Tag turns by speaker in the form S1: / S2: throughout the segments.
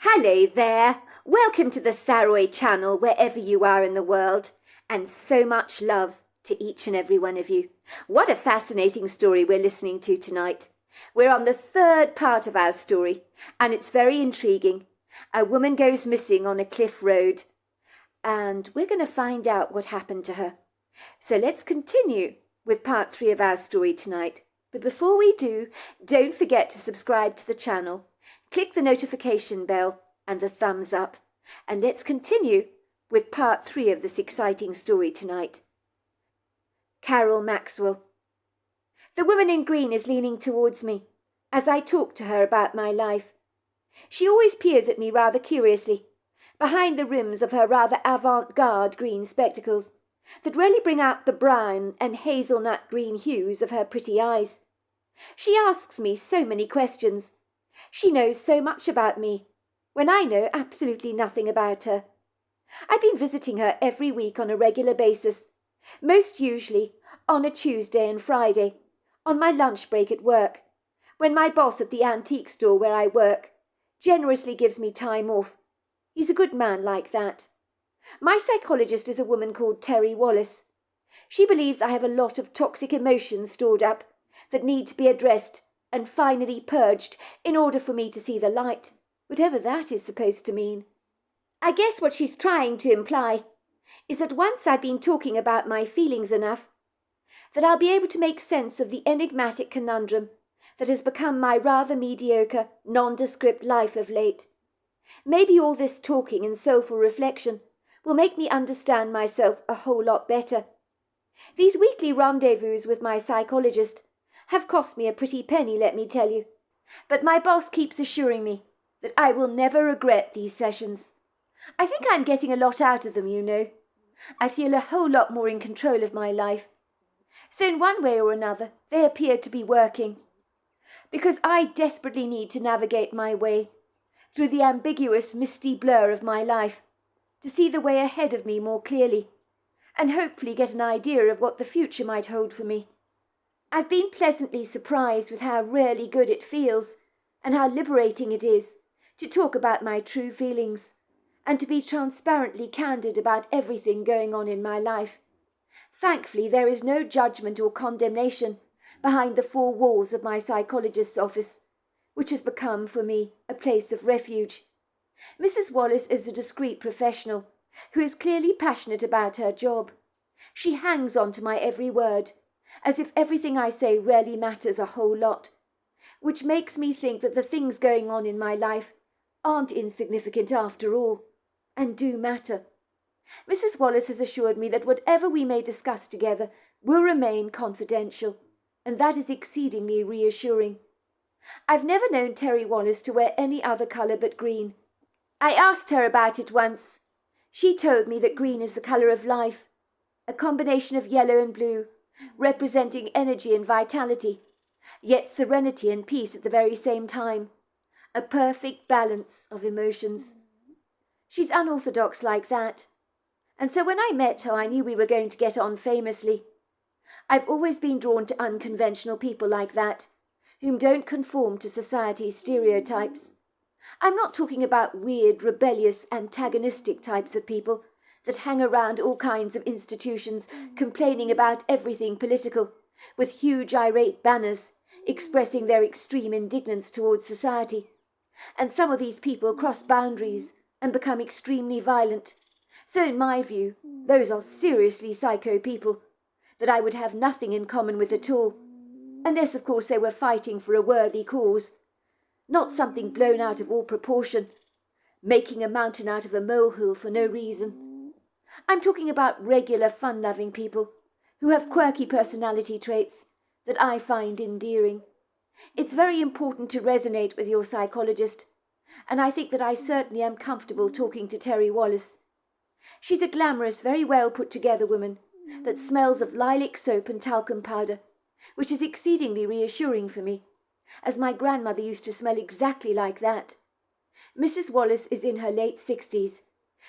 S1: Hello there! Welcome to the Saroy channel wherever you are in the world, and so much love to each and every one of you. What a fascinating story we're listening to tonight. We're on the third part of our story, and it's very intriguing. A woman goes missing on a cliff road, and we're going to find out what happened to her. So let's continue with part 3 of our story tonight. But before we do, don't forget to subscribe to the channel. Click the notification bell and the thumbs up, and let's continue with part 3 of this exciting story tonight. Carol Maxwell. The woman in green is leaning towards me as I talk to her about my life. She always peers at me rather curiously, behind the rims of her rather avant-garde green spectacles that really bring out the brown and hazelnut green hues of her pretty eyes. She asks me so many questions. She knows so much about me, when I know absolutely nothing about her. I've been visiting her every week on a regular basis, most usually on a Tuesday and Friday, on my lunch break at work, when my boss at the antique store where I work generously gives me time off. He's a good man like that. My psychologist is a woman called Terry Wallace. She believes I have a lot of toxic emotions stored up that need to be addressed and finally purged in order for me to see the light, whatever that is supposed to mean. I guess what she's trying to imply is that once I've been talking about my feelings enough, that I'll be able to make sense of the enigmatic conundrum that has become my rather mediocre, nondescript life of late. Maybe all this talking and soulful reflection will make me understand myself a whole lot better. These weekly rendezvous with my psychologist have cost me a pretty penny, let me tell you. But my boss keeps assuring me that I will never regret these sessions. I think I'm getting a lot out of them, you know. I feel a whole lot more in control of my life. So in one way or another, they appear to be working. Because I desperately need to navigate my way through the ambiguous, misty blur of my life, to see the way ahead of me more clearly, and hopefully get an idea of what the future might hold for me. I've been pleasantly surprised with how rarely good it feels, and how liberating it is to talk about my true feelings, and to be transparently candid about everything going on in my life. Thankfully, there is no judgment or condemnation behind the 4 walls of my psychologist's office, which has become for me a place of refuge. Mrs. Wallace is a discreet professional who is clearly passionate about her job. She hangs on to my every word, as if everything I say really matters a whole lot, which makes me think that the things going on in my life aren't insignificant after all, and do matter. Mrs. Wallace has assured me that whatever we may discuss together will remain confidential, and that is exceedingly reassuring. I've never known Terry Wallace to wear any other colour but green. I asked her about it once. She told me that green is the colour of life, a combination of yellow and blue, representing energy and vitality, yet serenity and peace at the very same time, a perfect balance of emotions. She's unorthodox like that, and so when I met her I knew we were going to get on famously. I've always been drawn to unconventional people like that, whom don't conform to society's stereotypes. I'm not talking about weird, rebellious, antagonistic types of people that hang around all kinds of institutions complaining about everything political, with huge irate banners expressing their extreme indignance towards society. And some of these people cross boundaries and become extremely violent. So in my view, those are seriously psycho people that I would have nothing in common with at all, unless of course they were fighting for a worthy cause, not something blown out of all proportion, making a mountain out of a molehill for no reason. I'm talking about regular fun-loving people who have quirky personality traits that I find endearing. It's very important to resonate with your psychologist, and I think that I certainly am comfortable talking to Terry Wallace. She's a glamorous, very well put-together woman that smells of lilac soap and talcum powder, which is exceedingly reassuring for me, as my grandmother used to smell exactly like that. Mrs. Wallace is in her late 60s.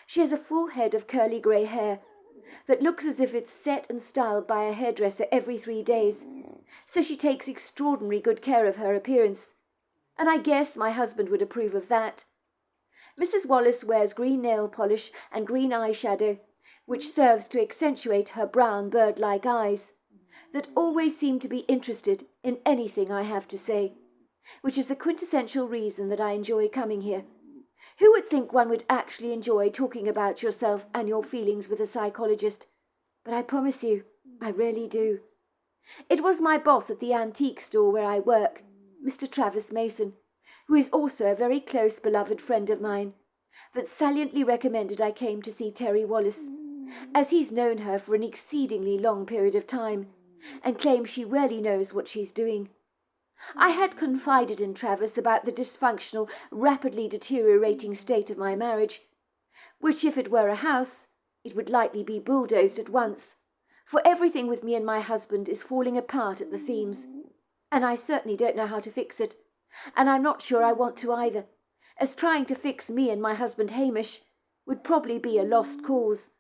S1: She has a full head of curly grey hair that looks as if it's set and styled by a hairdresser every 3 days, so she takes extraordinary good care of her appearance, and I guess my husband would approve of that. Mrs. Wallace wears green nail polish and green eyeshadow, which serves to accentuate her brown bird-like eyes, that always seem to be interested in anything I have to say, which is the quintessential reason that I enjoy coming here. Who would think one would actually enjoy talking about yourself and your feelings with a psychologist? But I promise you, I really do. It was my boss at the antique store where I work, Mr. Travis Mason, who is also a very close beloved friend of mine, that saliently recommended I came to see Terry Wallace, as he's known her for an exceedingly long period of time, and claims she really knows what she's doing. I had confided in Travis about the dysfunctional, rapidly deteriorating state of my marriage, which if it were a house, it would likely be bulldozed at once, for everything with me and my husband is falling apart at the seams, and I certainly don't know how to fix it, and I'm not sure I want to either, as trying to fix me and my husband Hamish would probably be a lost cause.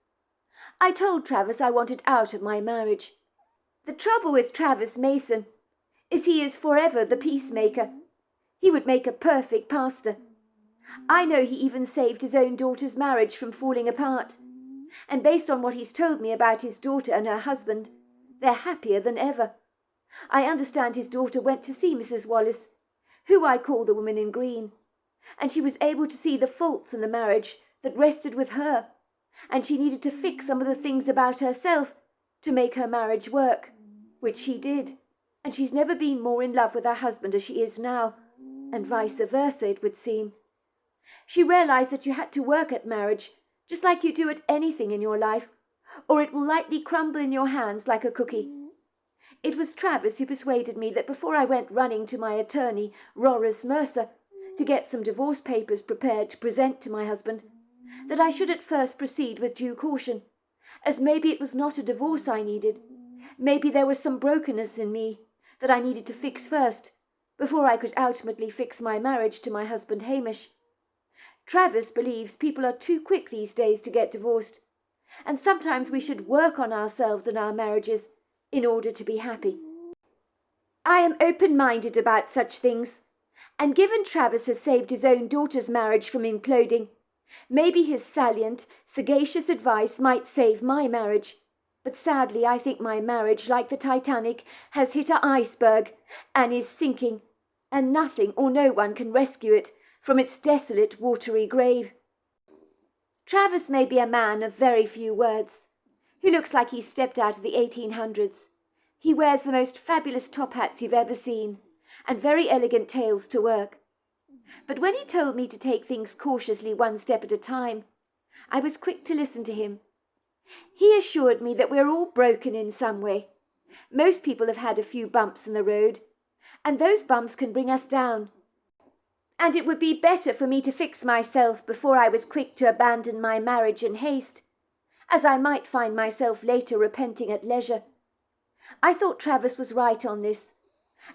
S1: I told Travis I wanted out of my marriage. The trouble with Travis Mason is he is forever the peacemaker. He would make a perfect pastor. I know he even saved his own daughter's marriage from falling apart, and based on what he's told me about his daughter and her husband, they're happier than ever. I understand his daughter went to see Mrs. Wallace, who I call the woman in green, and she was able to see the faults in the marriage that rested with her, and she needed to fix some of the things about herself to make her marriage work, which she did, and she's never been more in love with her husband as she is now, and vice versa, it would seem. She realized that you had to work at marriage, just like you do at anything in your life, or it will likely crumble in your hands like a cookie. It was Travis who persuaded me that before I went running to my attorney, Roris Mercer, to get some divorce papers prepared to present to my husband, that I should at first proceed with due caution, as maybe it was not a divorce I needed. Maybe there was some brokenness in me that I needed to fix first, before I could ultimately fix my marriage to my husband Hamish. Travis believes people are too quick these days to get divorced, and sometimes we should work on ourselves and our marriages in order to be happy. I am open-minded about such things, and given Travis has saved his own daughter's marriage from imploding, maybe his salient, sagacious advice might save my marriage. But sadly, I think my marriage, like the Titanic, has hit an iceberg and is sinking, and nothing or no one can rescue it from its desolate, watery grave. Travis may be a man of very few words. He looks like he stepped out of the 1800s. He wears the most fabulous top hats you've ever seen, and very elegant tails to work. But when he told me to take things cautiously one step at a time, I was quick to listen to him. He assured me that we're all broken in some way. Most people have had a few bumps in the road, and those bumps can bring us down. And it would be better for me to fix myself before I was quick to abandon my marriage in haste, as I might find myself later repenting at leisure. I thought Travis was right on this,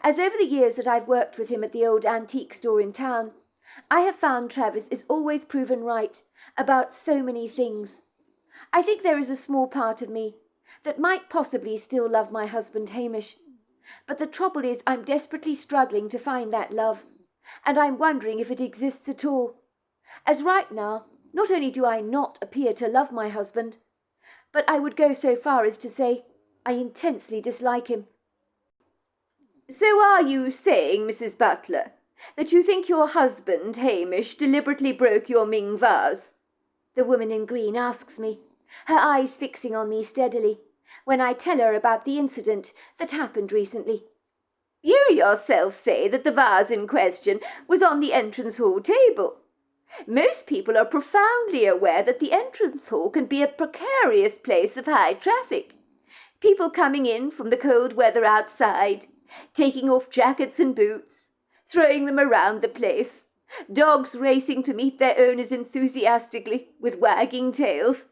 S1: as over the years that I've worked with him at the old antique store in town, I have found Travis is always proven right about so many things. I think there is a small part of me that might possibly still love my husband Hamish, but the trouble is I'm desperately struggling to find that love, and I'm wondering if it exists at all, as right now not only do I not appear to love my husband, but I would go so far as to say I intensely dislike him. So are you saying, Mrs. Butler, that you think your husband Hamish deliberately broke your Ming vase? The woman in green asks me, her eyes fixing on me steadily, when I tell her about the incident that happened recently. You yourself say that the vase in question was on the entrance hall table. Most people are profoundly aware that the entrance hall can be a precarious place of high traffic. People coming in from the cold weather outside, taking off jackets and boots, throwing them around the place, dogs racing to meet their owners enthusiastically with wagging tails.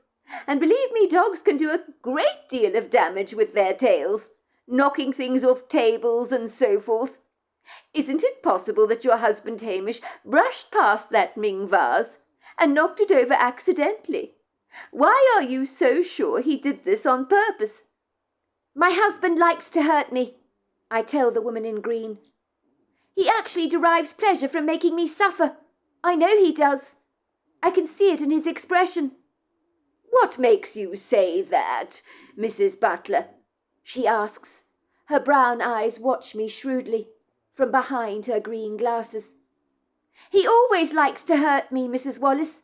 S1: And believe me, dogs can do a great deal of damage with their tails, knocking things off tables and so forth. Isn't it possible that your husband Hamish brushed past that Ming vase and knocked it over accidentally? Why are you so sure he did this on purpose? My husband likes to hurt me, I tell the woman in green. He actually derives pleasure from making me suffer. I know he does. I can see it in his expression. "What makes you say that, Mrs. Butler?" she asks. Her brown eyes watch me shrewdly from behind her green glasses. "He always likes to hurt me, Mrs. Wallace.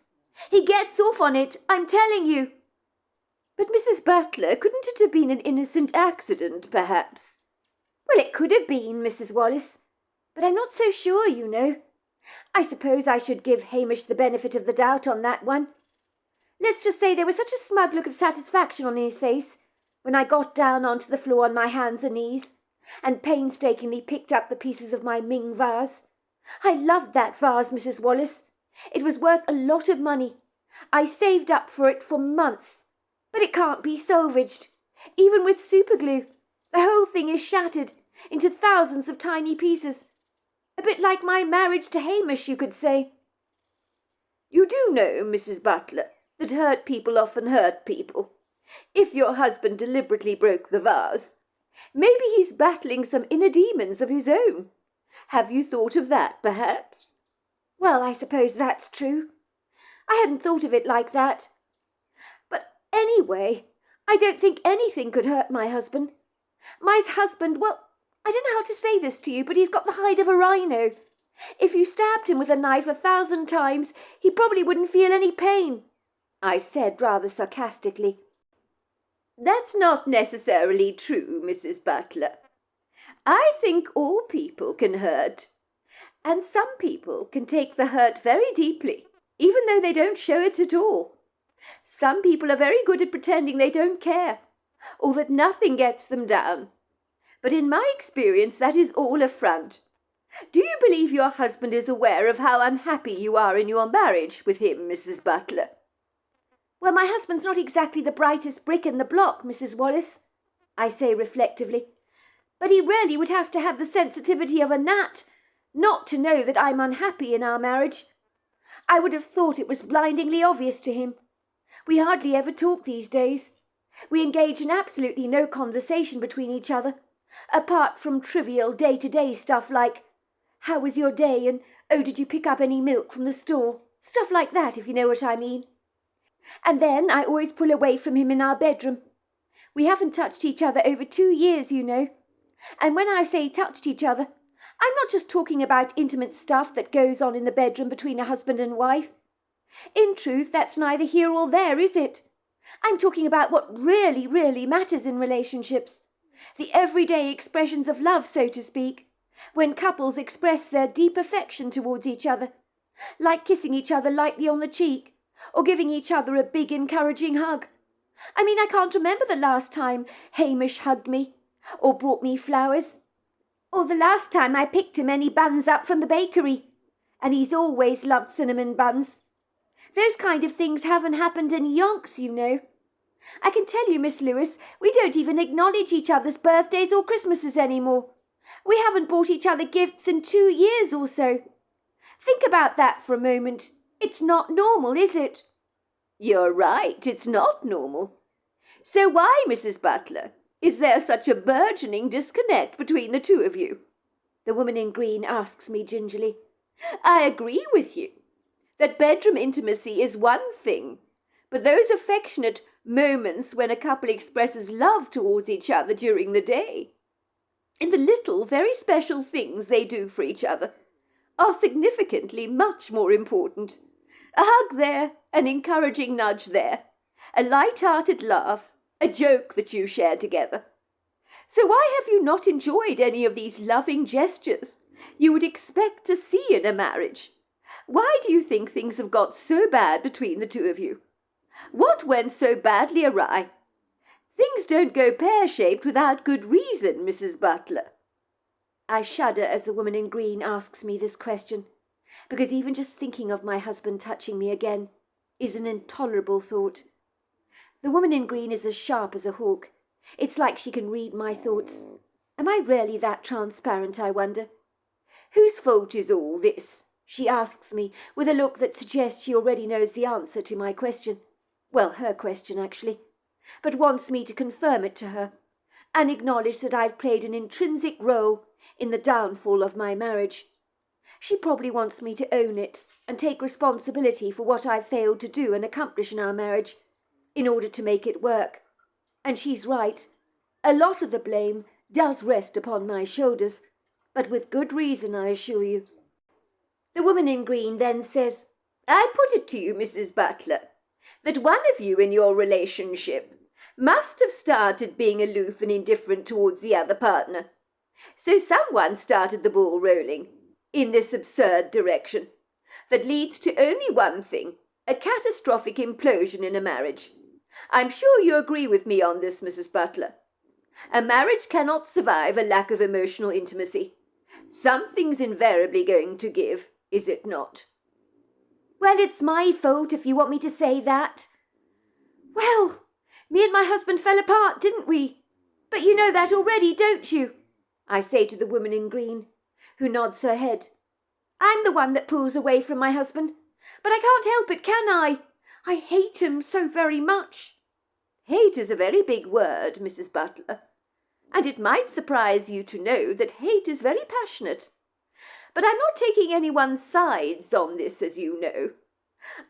S1: He gets off on it, I'm telling you." "But, Mrs. Butler, couldn't it have been an innocent accident, perhaps?" "Well, it could have been, Mrs. Wallace, but I'm not so sure, you know. I suppose I should give Hamish the benefit of the doubt on that one. Let's just say there was such a smug look of satisfaction on his face when I got down onto the floor on my hands and knees and painstakingly picked up the pieces of my Ming vase. I loved that vase, Mrs. Wallace. It was worth a lot of money. I saved up for it for months. But it can't be salvaged. Even with superglue, the whole thing is shattered into thousands of tiny pieces. A bit like my marriage to Hamish, you could say." "You do know, Mrs. Butler, that hurt people often hurt people. If your husband deliberately broke the vase, maybe he's battling some inner demons of his own. Have you thought of that, perhaps?" "Well, I suppose that's true. I hadn't thought of it like that. But anyway, I don't think anything could hurt my husband. My husband, well, I don't know how to say this to you, but he's got the hide of a rhino. If you stabbed him with a knife 1,000 times, he probably wouldn't feel any pain," I said rather sarcastically. "That's not necessarily true, Mrs. Butler. I think all people can hurt, and some people can take the hurt very deeply, even though they don't show it at all. Some people are very good at pretending they don't care, or that nothing gets them down. But in my experience, that is all a front. Do you believe your husband is aware of how unhappy you are in your marriage with him, Mrs. Butler?" "Well, my husband's not exactly the brightest brick in the block, Mrs. Wallace," I say reflectively. "But he really would have to have the sensitivity of a gnat not to know that I'm unhappy in our marriage. I would have thought it was blindingly obvious to him. We hardly ever talk these days. We engage in absolutely no conversation between each other, apart from trivial day-to-day stuff like, 'How was your day?' and 'Oh, did you pick up any milk from the store?' Stuff like that, if you know what I mean. And then I always pull away from him in our bedroom. We haven't touched each other over 2 years, you know. And when I say touched each other, I'm not just talking about intimate stuff that goes on in the bedroom between a husband and wife. In truth, that's neither here or there, is it? I'm talking about what really, really matters in relationships. The everyday expressions of love, so to speak, when couples express their deep affection towards each other, like kissing each other lightly on the cheek, or giving each other a big encouraging hug. I mean, I can't remember the last time Hamish hugged me, or brought me flowers, or the last time I picked him any buns up from the bakery, and he's always loved cinnamon buns. Those kind of things haven't happened in yonks, you know. I can tell you, Miss Lewis, we don't even acknowledge each other's birthdays or Christmases anymore. We haven't bought each other gifts in 2 years or so. Think about that for a moment. It's not normal, is it?" "You're right, it's not normal. So why, Mrs. Butler, is there such a burgeoning disconnect between the two of you?" the woman in green asks me gingerly. "I agree with you that bedroom intimacy is one thing, but those affectionate moments when a couple expresses love towards each other during the day, in the little, very special things they do for each other, are significantly much more important. A hug there, an encouraging nudge there, a light-hearted laugh, a joke that you share together. So why have you not enjoyed any of these loving gestures you would expect to see in a marriage? Why do you think things have got so bad between the two of you? What went so badly awry? Things don't go pear-shaped without good reason, Mrs. Butler." I shudder as the woman in green asks me this question, because even just thinking of my husband touching me again is an intolerable thought. The woman in green is as sharp as a hawk. It's like she can read my thoughts. Am I really that transparent, I wonder? "Whose fault is all this?" she asks me, with a look that suggests she already knows the answer to my question. Well, her question, actually, but wants me to confirm it to her, and acknowledge that I've played an intrinsic role in the downfall of my marriage. She probably wants me to own it and take responsibility for what I failed to do and accomplish in our marriage, in order to make it work. And she's right. A lot of the blame does rest upon my shoulders, but with good reason, I assure you. The woman in green then says, I put it to you, Mrs. Butler, that one of you in your relationship must have started being aloof and indifferent towards the other partner. So someone started the ball rolling in this absurd direction that leads to only one thing, a catastrophic implosion in a marriage. I'm sure you agree with me on this, Mrs. Butler. A marriage cannot survive a lack of emotional intimacy. Something's invariably going to give, is it not? Well, it's my fault if you want me to say that. Well, me and my husband fell apart, didn't we? But you know that already, don't you? I say to the woman in green, who nods her head. I'm the one that pulls away from my husband, but I can't help it, can I? I hate him so very much. Hate is a very big word, Mrs. Butler, and it might surprise you to know that hate is very passionate. But I'm not taking anyone's sides on this, as you know.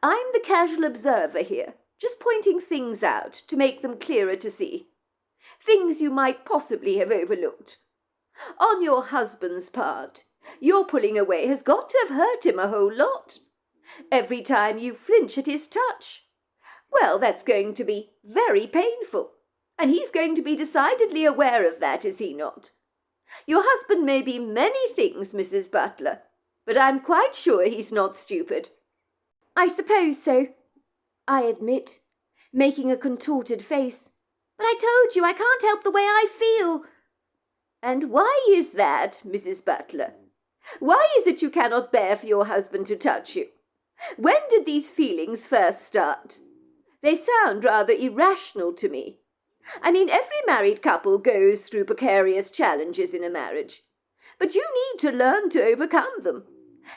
S1: I'm the casual observer here, just pointing things out to make them clearer to see. Things you might possibly have overlooked. On your husband's part, your pulling away has got to have hurt him a whole lot. Every time you flinch at his touch. Well, that's going to be very painful, and he's going to be decidedly aware of that, is he not? Your husband may be many things, Mrs. Butler, but I'm quite sure he's not stupid. I suppose so, I admit, making a contorted face. But I told you I can't help the way I feel. And why is that, Mrs. Butler? Why is it you cannot bear for your husband to touch you? When did these feelings first start? They sound rather irrational to me. I mean, every married couple goes through precarious challenges in a marriage. But you need to learn to overcome them.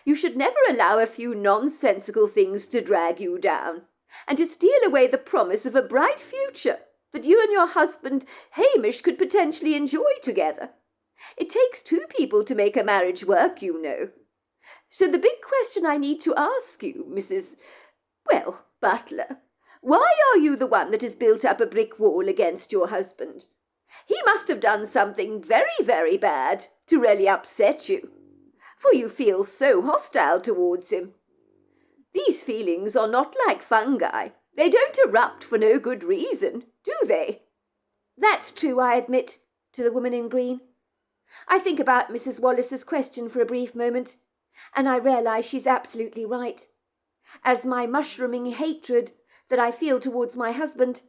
S1: You should never allow a few nonsensical things to drag you down, and to steal away the promise of a bright future that you and your husband Hamish could potentially enjoy together. It takes two people to make a marriage work, you know. So the big question I need to ask you, Butler, why are you the one that has built up a brick wall against your husband? He must have done something very, very bad to really upset you, for you feel so hostile towards him. These feelings are not like fungi. They don't erupt for no good reason, do they? That's true, I admit, to the woman in green. I think about Mrs. Wallace's question for a brief moment, and I realise she's absolutely right. As my mushrooming hatred that I feel towards my husband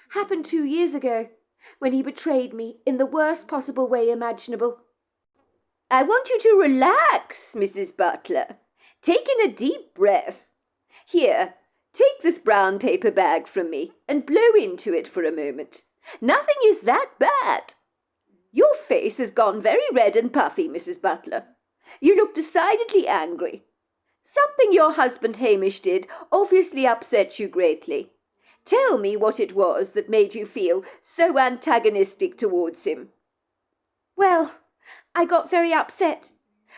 S1: happened 2 years ago, when he betrayed me in the worst possible way imaginable. I want you to relax, Mrs. Butler. Take in a deep breath. Here, take this brown paper bag from me and blow into it for a moment. Nothing is that bad. Your face has gone very red and puffy, Mrs. Butler. You look decidedly angry. Something your husband Hamish did obviously upset you greatly. Tell me what it was that made you feel so antagonistic towards him. Well, I got very upset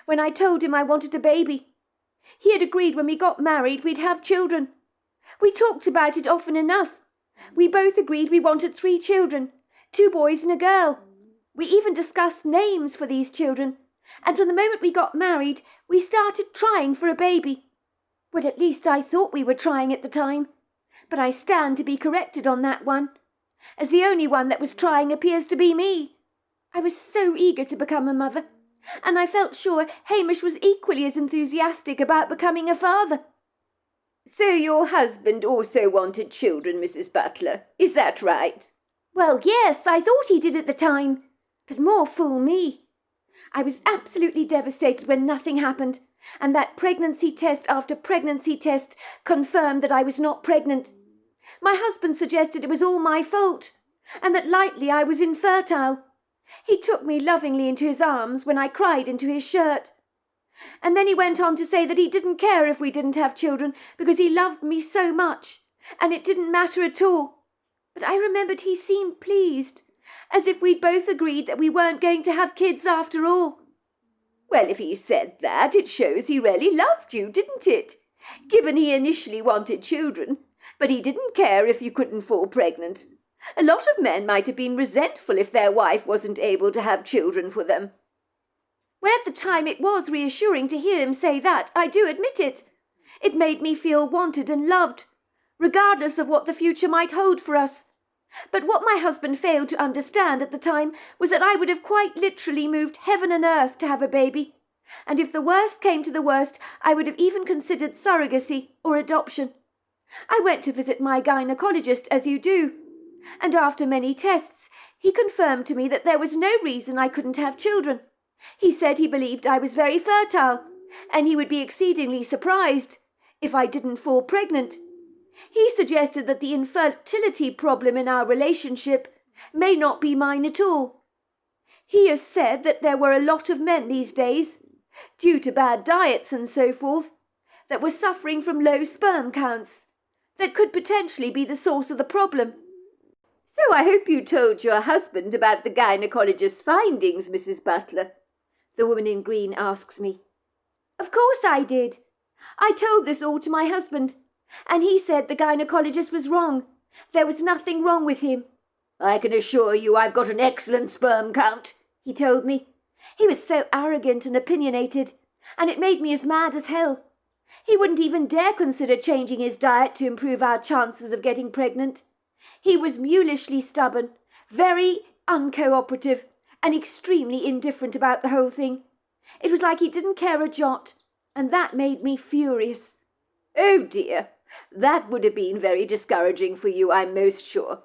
S1: when I told him I wanted a baby. He had agreed when we got married we'd have children. We talked about it often enough. We both agreed we wanted 3 children, 2 boys and a girl. We even discussed names for these children, and from the moment we got married, we started trying for a baby. Well, at least I thought we were trying at the time, but I stand to be corrected on that one, as the only one that was trying appears to be me. I was so eager to become a mother, and I felt sure Hamish was equally as enthusiastic about becoming a father. So your husband also wanted children, Mrs. Butler, is that right? Well, yes, I thought he did at the time, but more fool me. I was absolutely devastated when nothing happened, and that pregnancy test after pregnancy test confirmed that I was not pregnant. My husband suggested it was all my fault, and that likely I was infertile. He took me lovingly into his arms when I cried into his shirt. And then he went on to say that he didn't care if we didn't have children because he loved me so much, and it didn't matter at all. But I remembered he seemed pleased, as if we'd both agreed that we weren't going to have kids after all. Well, if he said that, it shows he really loved you, didn't it? Given he initially wanted children, but he didn't care if you couldn't fall pregnant. A lot of men might have been resentful if their wife wasn't able to have children for them. Well, at the time it was reassuring to hear him say that, I do admit it. It made me feel wanted and loved, regardless of what the future might hold for us. But what my husband failed to understand at the time was that I would have quite literally moved heaven and earth to have a baby. And if the worst came to the worst, I would have even considered surrogacy or adoption. I went to visit my gynecologist, as you do, and after many tests, he confirmed to me that there was no reason I couldn't have children. He said he believed I was very fertile, and he would be exceedingly surprised if I didn't fall pregnant. He suggested that the infertility problem in our relationship may not be mine at all. He has said that there were a lot of men these days, due to bad diets and so forth, that were suffering from low sperm counts, that could potentially be the source of the problem. So I hope you told your husband about the gynecologist's findings, Mrs. Butler, the woman in green asks me. Of course I did. I told this all to my husband, and he said the gynecologist was wrong. There was nothing wrong with him. I can assure you I've got an excellent sperm count, he told me. He was so arrogant and opinionated, and it made me as mad as hell. He wouldn't even dare consider changing his diet to improve our chances of getting pregnant. He was mulishly stubborn, very uncooperative, and extremely indifferent about the whole thing. It was like he didn't care a jot, and that made me furious. Oh dear, that would have been very discouraging for you, I'm most sure,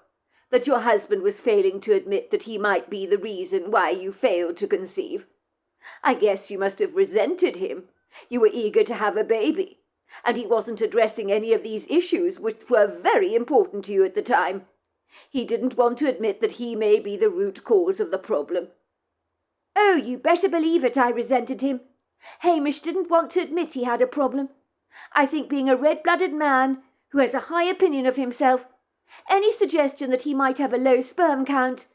S1: that your husband was failing to admit that he might be the reason why you failed to conceive. I guess you must have resented him. You were eager to have a baby, and he wasn't addressing any of these issues which were very important to you at the time. He didn't want to admit that he may be the root cause of the problem. Oh, you better believe it, I resented him. Hamish didn't want to admit he had a problem. I think being a red-blooded man who has a high opinion of himself, any suggestion that he might have a low sperm count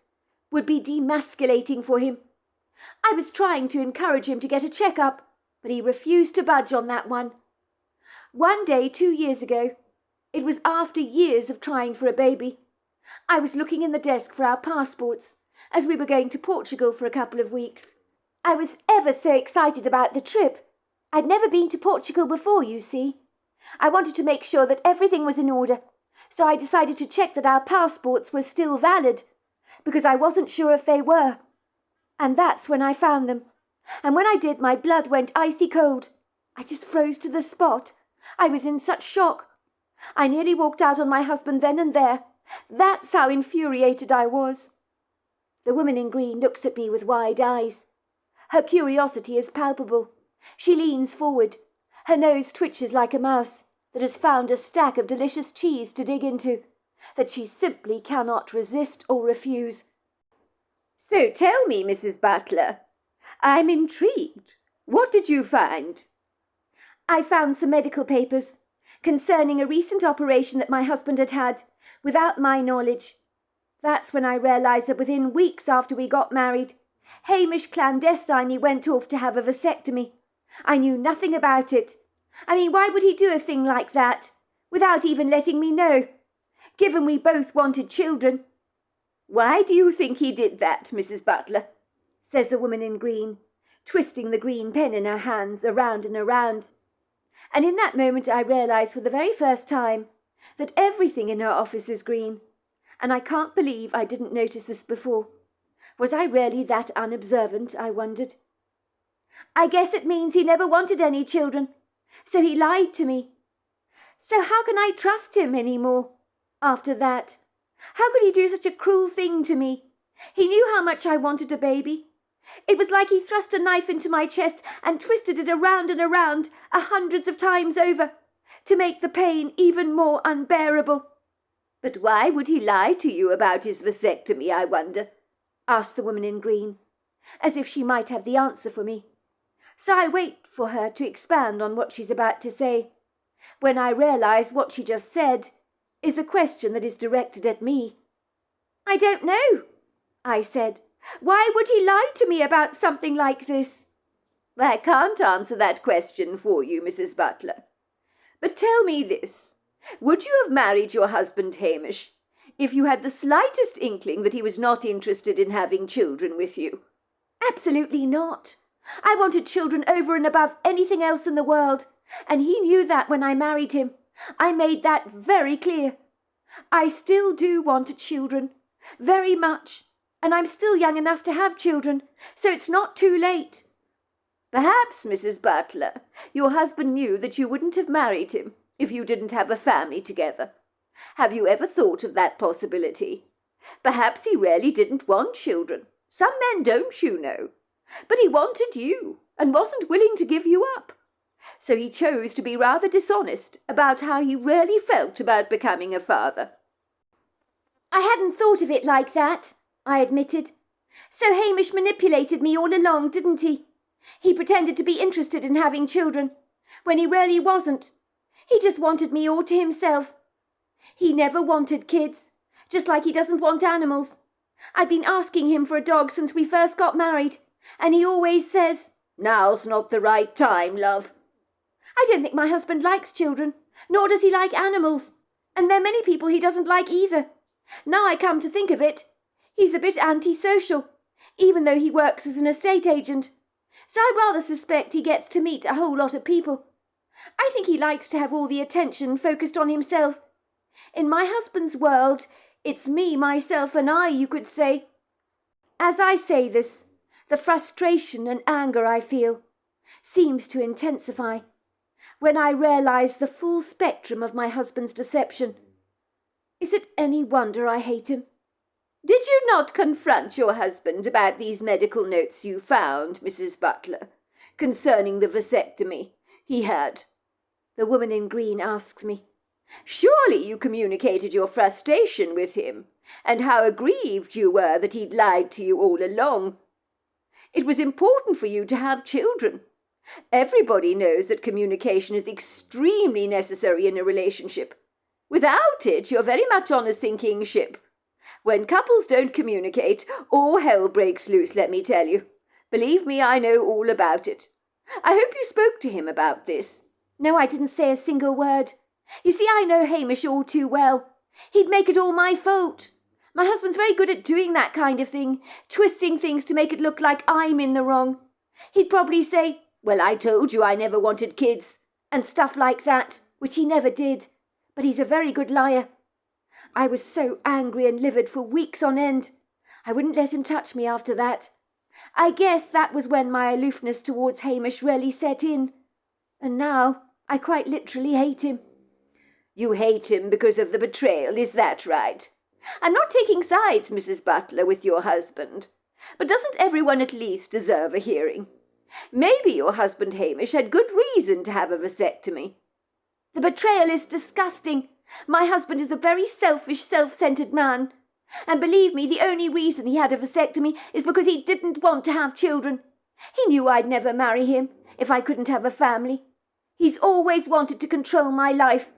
S1: would be demasculating for him. I was trying to encourage him to get a check-up, but he refused to budge on that one. One day 2 years ago, it was after years of trying for a baby, I was looking in the desk for our passports, as we were going to Portugal for a couple of weeks. I was ever so excited about the trip. I'd never been to Portugal before, you see. I wanted to make sure that everything was in order, so I decided to check that our passports were still valid, because I wasn't sure if they were. And that's when I found them. And when I did, my blood went icy cold. I just froze to the spot. I was in such shock. I nearly walked out on my husband then and there. That's how infuriated I was. The woman in green looks at me with wide eyes. Her curiosity is palpable. She leans forward. Her nose twitches like a mouse that has found a stack of delicious cheese to dig into, that she simply cannot resist or refuse. So tell me, Mrs. Butler, I'm intrigued. What did you find? I found some medical papers concerning a recent operation that my husband had had, without my knowledge. That's when I realised that within weeks after we got married, Hamish clandestinely went off to have a vasectomy. I knew nothing about it. I mean, why would he do a thing like that, without even letting me know, given we both wanted children? Why do you think he did that, Mrs. Butler? Says the woman in green, twisting the green pen in her hands around and around. And in that moment I realised for the very first time that everything in her office is green, and I can't believe I didn't notice this before. Was I really that unobservant, I wondered. I guess it means he never wanted any children, so he lied to me. So how can I trust him any more after that? How could he do such a cruel thing to me? He knew how much I wanted a baby. It was like he thrust a knife into my chest and twisted it around and around hundreds of times over, to make the pain even more unbearable. But why would he lie to you about his vasectomy, I wonder? Asked the woman in green, as if she might have the answer for me. So I wait for her to expand on what she's about to say, when I realise what she just said is a question that is directed at me. I don't know, I said. Why would he lie to me about something like this? I can't answer that question for you, Mrs. Butler. But tell me this. Would you have married your husband Hamish if you had the slightest inkling that he was not interested in having children with you? Absolutely not. I wanted children over and above anything else in the world, and he knew that when I married him. I made that very clear. I still do want children, very much, and I'm still young enough to have children, so it's not too late. Perhaps, Mrs. Butler, your husband knew that you wouldn't have married him if you didn't have a family together. Have you ever thought of that possibility? Perhaps he really didn't want children. Some men don't, you know. But he wanted you and wasn't willing to give you up. So he chose to be rather dishonest about how he really felt about becoming a father. I hadn't thought of it like that, I admitted. So Hamish manipulated me all along, didn't he? He pretended to be interested in having children, when he really wasn't. He just wanted me all to himself. He never wanted kids, just like he doesn't want animals. I've been asking him for a dog since we first got married, and he always says, "Now's not the right time, love." I don't think my husband likes children, nor does he like animals, and there are many people he doesn't like either. Now I come to think of it, he's a bit antisocial, even though he works as an estate agent. So I rather suspect he gets to meet a whole lot of people. I think he likes to have all the attention focused on himself. In my husband's world, it's me, myself, and I, you could say. As I say this, the frustration and anger I feel seems to intensify when I realise the full spectrum of my husband's deception. Is it any wonder I hate him? Did you not confront your husband about these medical notes you found, Mrs. Butler, concerning the vasectomy he had? The woman in green asks me. Surely you communicated your frustration with him, and how aggrieved you were that he'd lied to you all along. It was important for you to have children. Everybody knows that communication is extremely necessary in a relationship. Without it, you're very much on a sinking ship. When couples don't communicate, all hell breaks loose, let me tell you. Believe me, I know all about it. I hope you spoke to him about this. No, I didn't say a single word. You see, I know Hamish all too well. He'd make it all my fault. My husband's very good at doing that kind of thing, twisting things to make it look like I'm in the wrong. He'd probably say, "Well, I told you I never wanted kids," and stuff like that, which he never did. But he's a very good liar. I was so angry and livid for weeks on end. I wouldn't let him touch me after that. I guess that was when my aloofness towards Hamish really set in. And now I quite literally hate him. You hate him because of the betrayal, is that right? I'm not taking sides, Mrs. Butler, with your husband. But doesn't everyone at least deserve a hearing? Maybe your husband Hamish had good reason to have a vasectomy. The betrayal is disgusting. My husband is a very selfish, self-centred man. And believe me, the only reason he had a vasectomy is because he didn't want to have children. He knew I'd never marry him if I couldn't have a family. He's always wanted to control my life.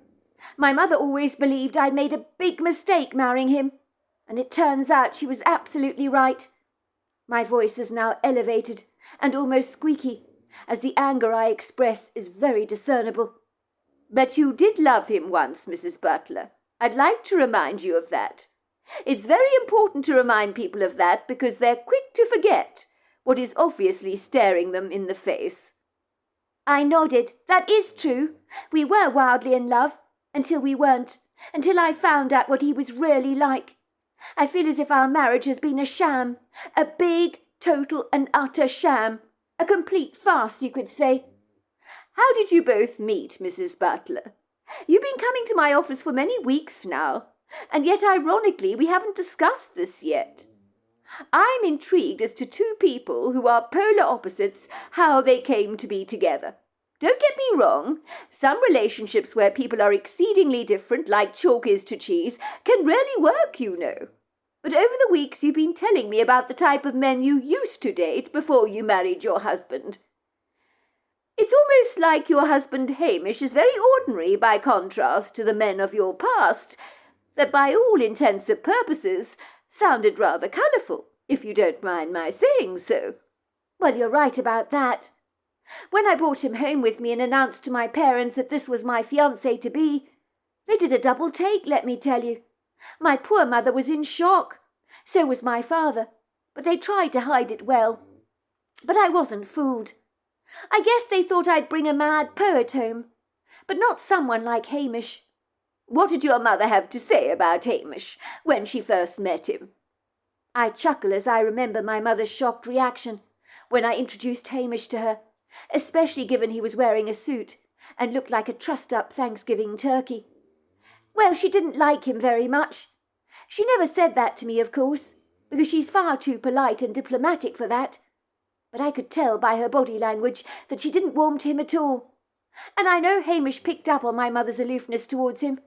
S1: My mother always believed I'd made a big mistake marrying him, and it turns out she was absolutely right. My voice is now elevated and almost squeaky, as the anger I express is very discernible. But you did love him once, Mrs. Butler. I'd like to remind you of that. It's very important to remind people of that because they're quick to forget what is obviously staring them in the face. I nodded. That is true. We were wildly in love, until we weren't, until I found out what he was really like. I feel as if our marriage has been a sham, a big, total and utter sham, a complete farce, you could say. How did you both meet, Mrs. Butler? You've been coming to my office for many weeks now, and yet ironically we haven't discussed this yet. I'm intrigued as to two people who are polar opposites, how they came to be together. Don't get me wrong, some relationships where people are exceedingly different, like chalk is to cheese, can really work, you know. But over the weeks you've been telling me about the type of men you used to date before you married your husband. It's almost like your husband Hamish is very ordinary by contrast to the men of your past, that by all intents and purposes sounded rather colourful, if you don't mind my saying so. Well, you're right about that. When I brought him home with me and announced to my parents that this was my fiancé-to-be, they did a double take, let me tell you. My poor mother was in shock. So was my father, but they tried to hide it well. But I wasn't fooled. I guess they thought I'd bring a mad poet home, but not someone like Hamish. What did your mother have to say about Hamish when she first met him? I chuckle as I remember my mother's shocked reaction when I introduced Hamish to her, especially given he was wearing a suit and looked like a trussed-up Thanksgiving turkey. Well, she didn't like him very much. She never said that to me, of course, because she's far too polite and diplomatic for that. But I could tell by her body language that she didn't warm to him at all. And I know Hamish picked up on my mother's aloofness towards him,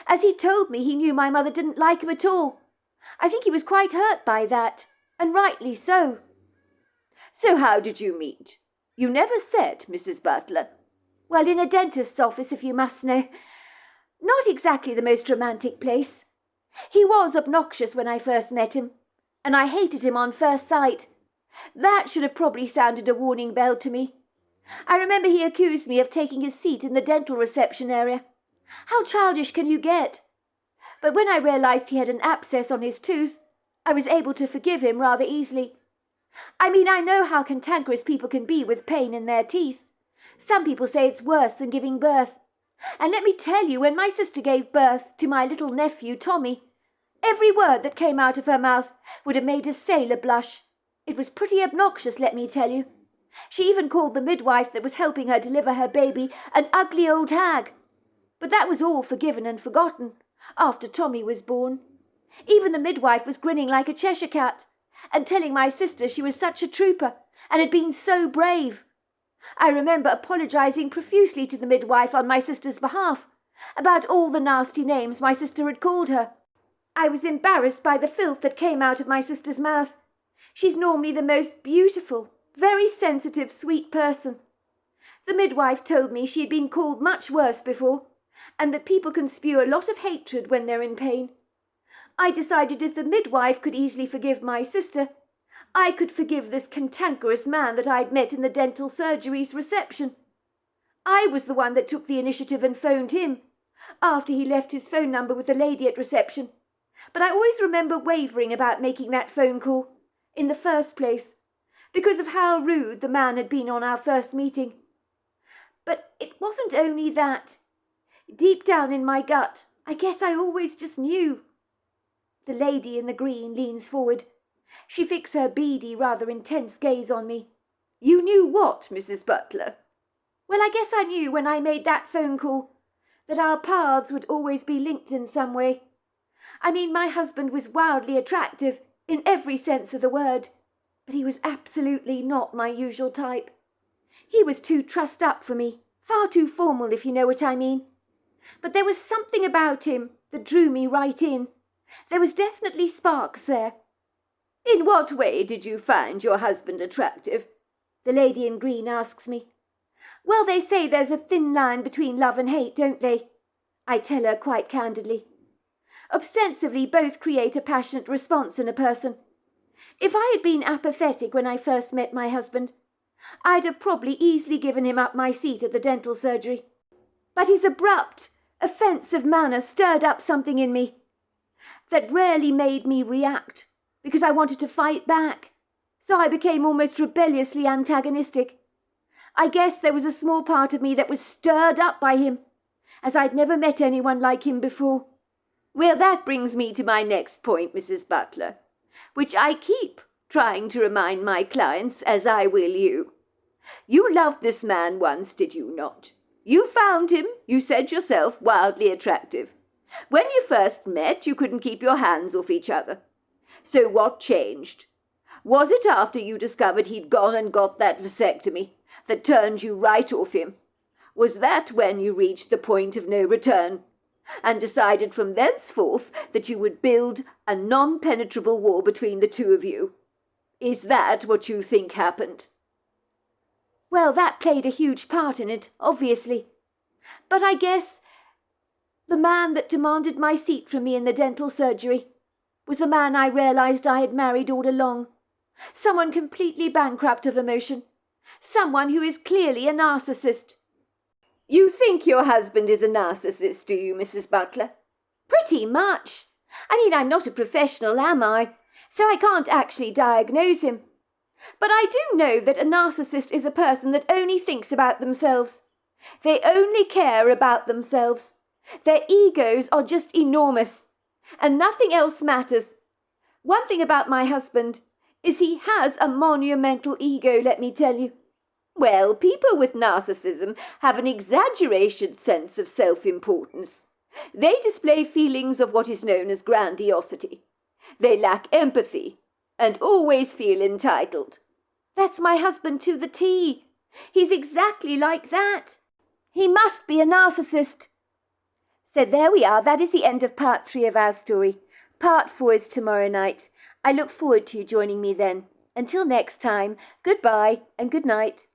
S1: as he told me he knew my mother didn't like him at all. I think he was quite hurt by that, and rightly so. So how did you meet? You never said, Mrs. Butler. Well, in a dentist's office, if you must know. Not exactly the most romantic place. He was obnoxious when I first met him, and I hated him on first sight. That should have probably sounded a warning bell to me. I remember he accused me of taking his seat in the dental reception area. How childish can you get? But when I realised he had an abscess on his tooth, I was able to forgive him rather easily. I mean, I know how cantankerous people can be with pain in their teeth. Some people say it's worse than giving birth. And let me tell you, when my sister gave birth to my little nephew, Tommy, every word that came out of her mouth would have made a sailor blush. It was pretty obnoxious, let me tell you. She even called the midwife that was helping her deliver her baby an ugly old hag. But that was all forgiven and forgotten after Tommy was born. Even the midwife was grinning like a Cheshire cat and telling my sister she was such a trooper and had been so brave. I remember apologising profusely to the midwife on my sister's behalf about all the nasty names my sister had called her. I was embarrassed by the filth that came out of my sister's mouth. She's normally the most beautiful, very sensitive, sweet person. The midwife told me she had been called much worse before, and that people can spew a lot of hatred when they're in pain. I decided if the midwife could easily forgive my sister, I could forgive this cantankerous man that I'd met in the dental surgery's reception. I was the one that took the initiative and phoned him, after he left his phone number with the lady at reception. But I always remember wavering about making that phone call, in the first place, because of how rude the man had been on our first meeting. But it wasn't only that. Deep down in my gut, I guess I always just knew. The lady in the green leans forward. She fixed her beady, rather intense gaze on me. You knew what, Mrs. Butler? Well, I guess I knew when I made that phone call that our paths would always be linked in some way. I mean, my husband was wildly attractive in every sense of the word, but he was absolutely not my usual type. He was too trussed up for me, far too formal, if you know what I mean. But there was something about him that drew me right in. There was definitely sparks there. In what way did you find your husband attractive? The lady in green asks me. Well, they say there's a thin line between love and hate, don't they? I tell her quite candidly. Ostensibly, both create a passionate response in a person. If I had been apathetic when I first met my husband, I'd have probably easily given him up my seat at the dental surgery. But his abrupt, offensive manner stirred up something in me that rarely made me react, because I wanted to fight back. So I became almost rebelliously antagonistic. I guess there was a small part of me that was stirred up by him, as I'd never met anyone like him before. Well, that brings me to my next point, Mrs. Butler, which I keep trying to remind my clients, as I will you. You loved this man once, did you not? You found him, you said yourself, wildly attractive. When you first met, you couldn't keep your hands off each other. So what changed? Was it after you discovered he'd gone and got that vasectomy that turned you right off him? Was that when you reached the point of no return and decided from thenceforth that you would build a non-penetrable wall between the two of you? Is that what you think happened? Well, that played a huge part in it, obviously. But I guess the man that demanded my seat from me in the dental surgery was the man I realised I had married all along. Someone completely bankrupt of emotion, Someone who is clearly a narcissist. You think your husband is a narcissist, do you, Mrs. Butler? Pretty much. I mean, I'm not a professional, am I? So I can't actually diagnose him. But I do know that a narcissist is a person that only thinks about themselves. They only care about themselves. Their egos are just enormous, and nothing else matters. One thing about my husband is he has a monumental ego, let me tell you. Well, people with narcissism have an exaggerated sense of self-importance. They display feelings of what is known as grandiosity. They lack empathy and always feel entitled. That's my husband to the T. He's exactly like that. He must be a narcissist. So there we are. That is the end of part 3 of our story. Part 4 is tomorrow night. I look forward to you joining me then. Until next time, goodbye and good night.